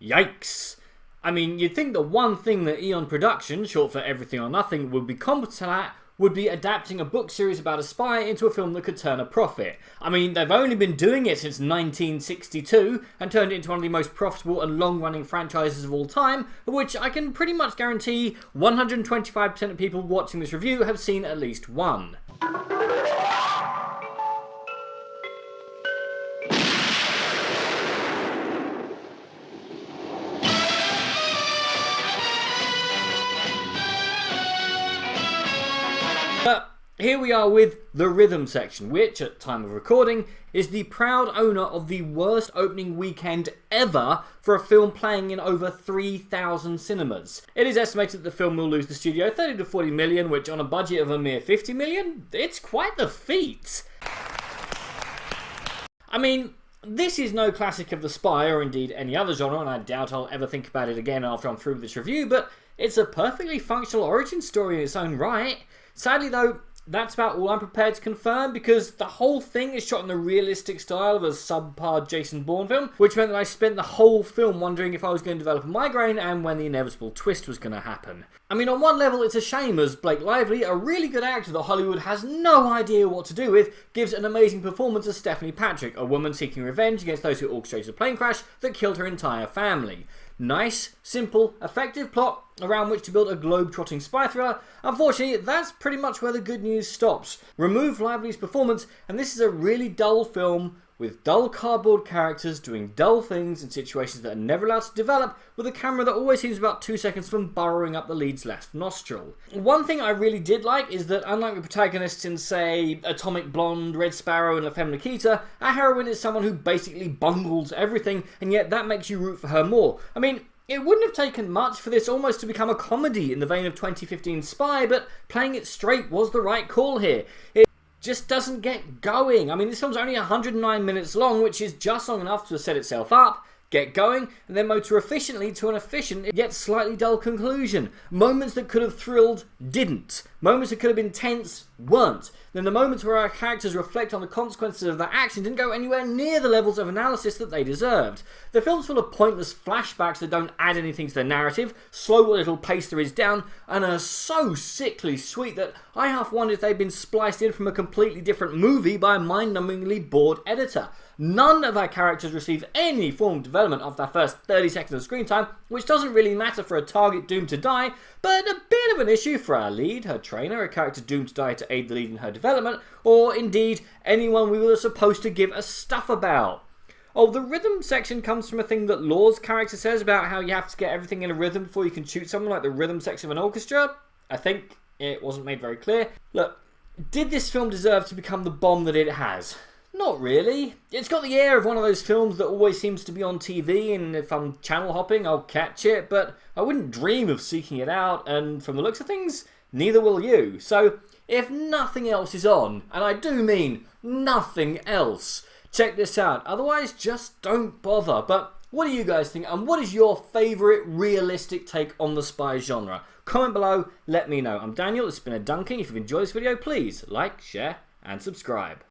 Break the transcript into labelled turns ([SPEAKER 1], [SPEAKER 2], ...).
[SPEAKER 1] Yikes. I mean, you'd think the one thing that Eon Productions, short for Everything or Nothing, would be competent at would be adapting a book series about a spy into a film that could turn a profit. I mean, they've only been doing it since 1962 and turned it into one of the most profitable and long-running franchises of all time, of which I can pretty much guarantee 125% of people watching this review have seen at least one. But here we are with the rhythm section, which, at time of recording, is the proud owner of the worst opening weekend ever for a film playing in over 3,000 cinemas. It is estimated that the film will lose the studio 30 to 40 million, which on a budget of a mere 50 million, it's quite the feat. I mean, this is no classic of the spy or indeed any other genre, and I doubt I'll ever think about it again after I'm through with this review, but it's a perfectly functional origin story in its own right. Sadly though, that's about all I'm prepared to confirm, because the whole thing is shot in the realistic style of a subpar Jason Bourne film, which meant that I spent the whole film wondering if I was going to develop a migraine and when the inevitable twist was going to happen. I mean, on one level it's a shame, as Blake Lively, a really good actor that Hollywood has no idea what to do with, gives an amazing performance as Stephanie Patrick, a woman seeking revenge against those who orchestrated a plane crash that killed her entire family. Nice, simple, effective plot around which to build a globe-trotting spy thriller. Unfortunately, that's pretty much where the good news stops. Remove Lively's performance, and this is a really dull film with dull cardboard characters doing dull things in situations that are never allowed to develop, with a camera that always seems about 2 seconds from burrowing up the lead's left nostril. One thing I really did like is that, unlike the protagonists in, say, Atomic Blonde, Red Sparrow and La Femme Nikita, our heroine is someone who basically bungles everything, and yet that makes you root for her more. I mean, it wouldn't have taken much for this almost to become a comedy in the vein of 2015 Spy, but playing it straight was the right call here. It just doesn't get going. I mean, this film's only 109 minutes long, which is just long enough to set itself up, get going, and then motor efficiently to an efficient yet slightly dull conclusion. Moments that could have thrilled didn't. Moments that could have been tense weren't. Then the moments where our characters reflect on the consequences of their action didn't go anywhere near the levels of analysis that they deserved. The film's full of pointless flashbacks that don't add anything to the narrative, slow what little pace there is down, and are so sickly sweet that I half wonder if they've been spliced in from a completely different movie by a mind-numbingly bored editor. None of our characters receive any form of development after their first 30 seconds of screen time, which doesn't really matter for a target doomed to die, but a bit of an issue for our lead, her trainer, a character doomed to die to aid the lead in her development, or indeed anyone we were supposed to give a stuff about. Oh, the rhythm section comes from a thing that Law's character says about how you have to get everything in a rhythm before you can shoot someone, like the rhythm section of an orchestra. I think it wasn't made very clear. Look, did this film deserve to become the bomb that it has? Not really. It's got the air of one of those films that always seems to be on TV, and if I'm channel hopping I'll catch it, but I wouldn't dream of seeking it out, and from the looks of things, neither will you. So, if nothing else is on, and I do mean nothing else, check this out. Otherwise, just don't bother. But what do you guys think, and what is your favourite realistic take on the spy genre? Comment below, let me know. I'm Daniel, this has been a Dunking. If you've enjoyed this video, please like, share, and subscribe.